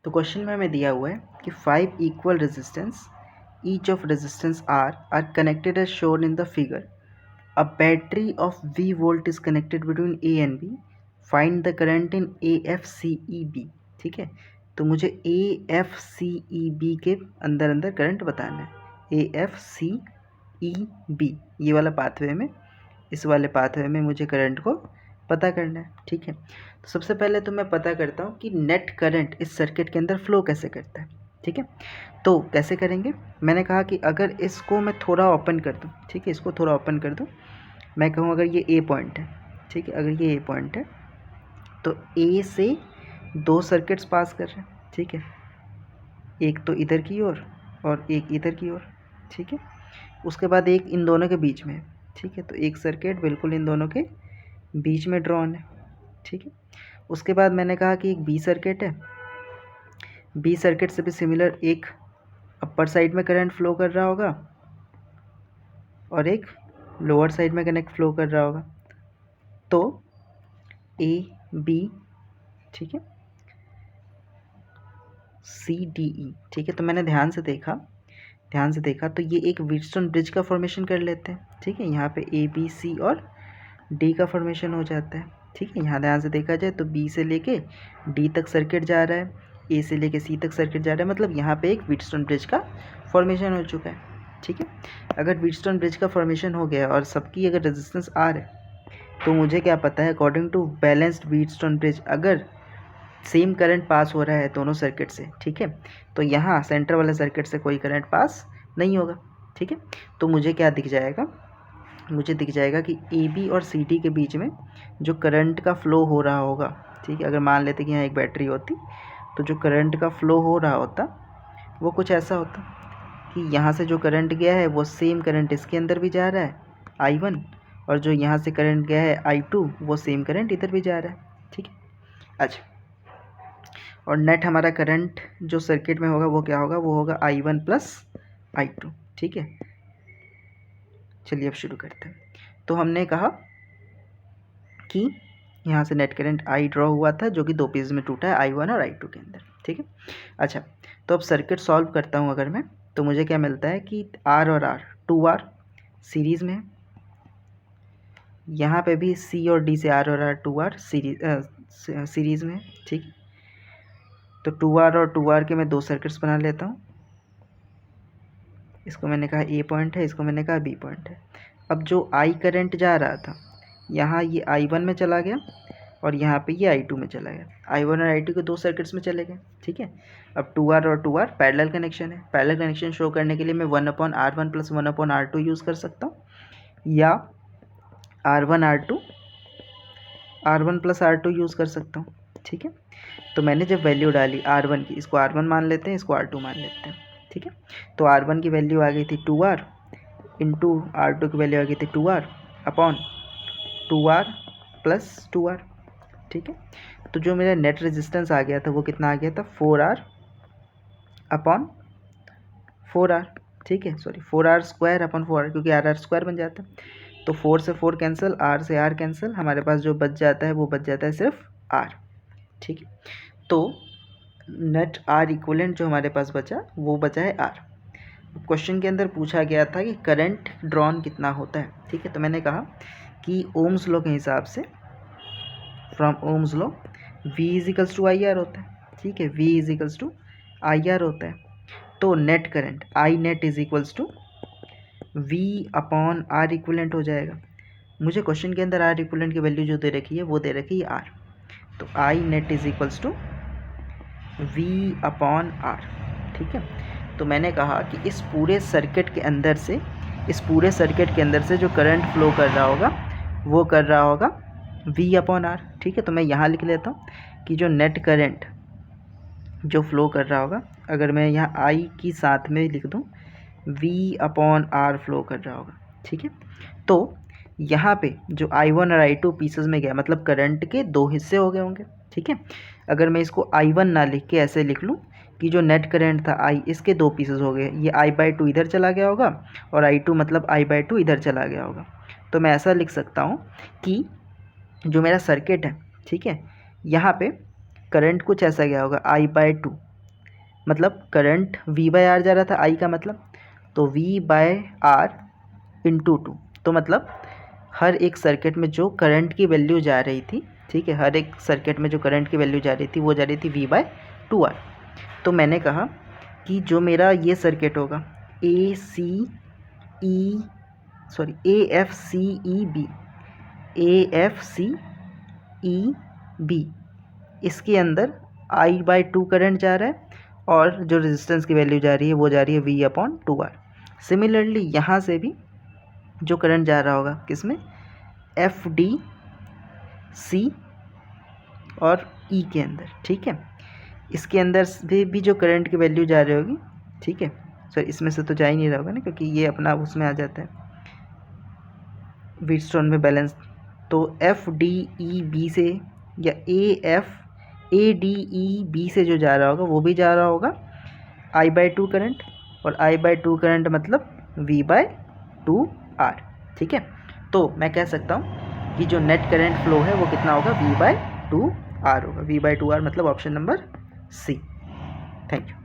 तो क्वेश्चन में हमें दिया हुआ है कि 5 equal resistance each of resistance are connected as shown in the figure. A battery of V volt is connected between A and B. Find the current in AFCEB. ठीक है, तो मुझे AFCEB के अंदर अंदर करंट बताना है. AFCEB ये वाला पाथवे में, इस वाले पाथवे में मुझे करंट को पता करना है. ठीक है, तो सबसे पहले तो मैं पता करता हूँ कि नेट करंट इस सर्किट के अंदर फ्लो कैसे करता है. ठीक है, तो कैसे करेंगे, मैंने कहा कि अगर इसको मैं थोड़ा ओपन कर दूँ. ठीक है, इसको थोड़ा ओपन कर दूँ. मैं कहूँ अगर ये ए पॉइंट है. ठीक है, अगर ये ए पॉइंट है तो ए से 2 सर्किट्स पास कर रहे हैं. ठीक है, एक तो इधर की ओर और एक इधर की ओर. ठीक है, उसके बाद एक इन दोनों के बीच में है. ठीक है, तो एक सर्किट बिल्कुल इन दोनों के बीच में ड्रॉन है. ठीक है, उसके बाद मैंने कहा कि एक बी सर्किट है. बी सर्किट से भी सिमिलर एक अपर साइड में करंट फ्लो कर रहा होगा और एक लोअर साइड में कनेक्ट फ्लो कर रहा होगा. तो ए बी, ठीक है, सी डी ई. ठीक है, तो मैंने ध्यान से देखा तो ये एक व्हीटस्टोन ब्रिज का फॉर्मेशन कर लेते हैं. ठीक है, यहाँ पे ए बी सी और डी का फॉर्मेशन हो जाता है. ठीक है, यहाँ ध्यान से देखा जाए तो बी से लेके डी तक सर्किट जा रहा है, ए से लेके सी तक सर्किट जा रहा है, मतलब यहाँ पे एक व्हीटस्टोन ब्रिज का फॉर्मेशन हो चुका है. ठीक है, अगर व्हीटस्टोन ब्रिज का फॉर्मेशन हो गया और सबकी अगर रेजिस्टेंस आर है तो मुझे क्या पता है, according to balanced Wheatstone bridge अगर सेम करंट पास हो रहा है दोनों सर्किट से, ठीक है, तो यहाँ सेंटर वाले सर्किट से कोई करंट पास नहीं होगा. ठीक है, तो मुझे क्या दिख जाएगा, मुझे दिख जाएगा कि ए बी और सी डी के बीच में जो करंट का फ्लो हो रहा होगा. ठीक है, अगर मान लेते कि यहाँ एक बैटरी होती तो जो करंट का फ्लो हो रहा होता वो कुछ ऐसा होता कि यहाँ से जो करंट गया है वो सेम करंट इसके अंदर भी जा रहा है I1, और जो यहाँ से करंट गया है I2 वो सेम करंट इधर भी जा रहा है. ठीक है, अच्छा, और नेट हमारा करंट जो सर्किट में होगा वो क्या होगा, वो होगा I1 प्लस I2. ठीक है, चलिए अब शुरू करते हैं. तो हमने कहा कि यहाँ से नेट करंट I ड्रॉ हुआ था जो कि 2 पीसेस में टूटा है, I1 और I2 के अंदर. ठीक है, अच्छा, तो अब सर्किट सॉल्व करता हूँ अगर मैं, तो मुझे क्या मिलता है कि R और R 2R सीरीज़ में है. यहाँ पे भी C और D से R और R 2R सीरीज़ में है. ठीक, तो 2R और 2R के मैं 2 सर्किट्स बना लेता हूँ. इसको मैंने कहा A पॉइंट है, इसको मैंने कहा B पॉइंट है. अब जो I करंट जा रहा था यहाँ ये I1 में चला गया और यहाँ पे ये I2 में चला गया. I1 और I2 के 2 सर्किट्स में चले गए. ठीक है, अब 2R और 2R पैरेलल कनेक्शन है. पैरेलल कनेक्शन शो करने के लिए मैं 1/R1 प्लस 1/R2 यूज़ कर सकता हूँ, या R1 प्लस R2 यूज़ कर सकता हूँ. ठीक है, तो मैंने जब वैल्यू डाली R1 की, इसको R1 मान लेते हैं, इसको R2 मान लेते हैं. ठीक है, तो R1 की वैल्यू आ गई थी 2R इंटू R2 की वैल्यू आ गई थी 2R upon 2R plus 2R. ठीक है, तो जो मेरा नेट रेजिस्टेंस आ गया था वो कितना आ गया था, 4R अपॉन 4R. ठीक है, sorry 4R square upon 4R, क्योंकि RR स्क्वायर बन जाता है. तो 4 से 4 कैंसिल, R से R कैंसिल, हमारे पास जो बच जाता है वो बच जाता है सिर्फ R. ठीक है, तो नेट R इक्विवेलेंट जो हमारे पास बचा वो बचा है R. क्वेश्चन के अंदर पूछा गया था कि करंट ड्रॉन कितना होता है. ठीक है, तो मैंने कहा कि ओम्स लॉ के हिसाब से, from Ohm's law V equals to I R होता है. ठीक है, V equals to I R होता है. तो net current I net is equals to V upon R equivalent हो जाएगा. मुझे क्वेश्चन के अंदर आर इक्विवेलेंट की वैल्यू जो दे रखी है वो दे रखी है R, तो I net is equals to V upon R. ठीक है, तो मैंने कहा कि इस पूरे सर्किट के अंदर से जो करंट फ्लो कर रहा होगा वो कर रहा होगा V अपॉन R. ठीक है, तो मैं यहाँ लिख लेता हूँ कि जो नेट करंट जो फ्लो कर रहा होगा, अगर मैं यहाँ I की साथ में लिख दूँ V अपॉन R फ्लो कर रहा होगा. ठीक है, तो यहाँ पे जो I1 और I2 पीसेस में गया, मतलब करंट के 2 हिस्से हो गए होंगे. ठीक है, अगर मैं इसको I1 ना लिख के ऐसे लिख लूँ कि जो नेट करंट था I, इसके 2 पीसेस हो गए, ये I/2 इधर चला गया होगा और I2 मतलब I/2 इधर चला गया होगा. तो मैं ऐसा लिख सकता हूँ कि जो मेरा सर्किट है, ठीक है, यहाँ पे करंट कुछ ऐसा गया होगा I/2. मतलब करंट V बाय आर जा रहा था, I का मतलब, तो V बाय आर इंटू 2, तो मतलब हर एक सर्किट में जो करंट की वैल्यू जा रही थी, ठीक है, हर एक सर्किट में जो करंट की वैल्यू जा रही थी वो जा रही थी V बाय 2R। तो मैंने कहा कि जो मेरा ये सर्किट होगा AFCEB, इसके अंदर I/2 करंट जा रहा है और जो रेजिस्टेंस की वैल्यू जा रही है वो जा रही है V/2R। सिमिलरली यहाँ से भी जो करंट जा रहा होगा किसमें, FDC और E के अंदर, ठीक है, इसके अंदर भी जो करंट की वैल्यू जा रही होगी, ठीक है, सॉरी इसमें से तो जा ही नहीं रहा होगा ना, क्योंकि ये अपना उसमें आ जाता है व्हीटस्टोन में बैलेंस। तो FDEB से या ADEB से जो जा रहा होगा वो भी जा रहा होगा I/2 करंट, और I/2 करंट मतलब V/2R, ठीक है। तो मैं कह सकता हूँ कि जो नेट करंट फ्लो है वो कितना होगा, V/2R होगा। V/2R मतलब option number C। Thank you.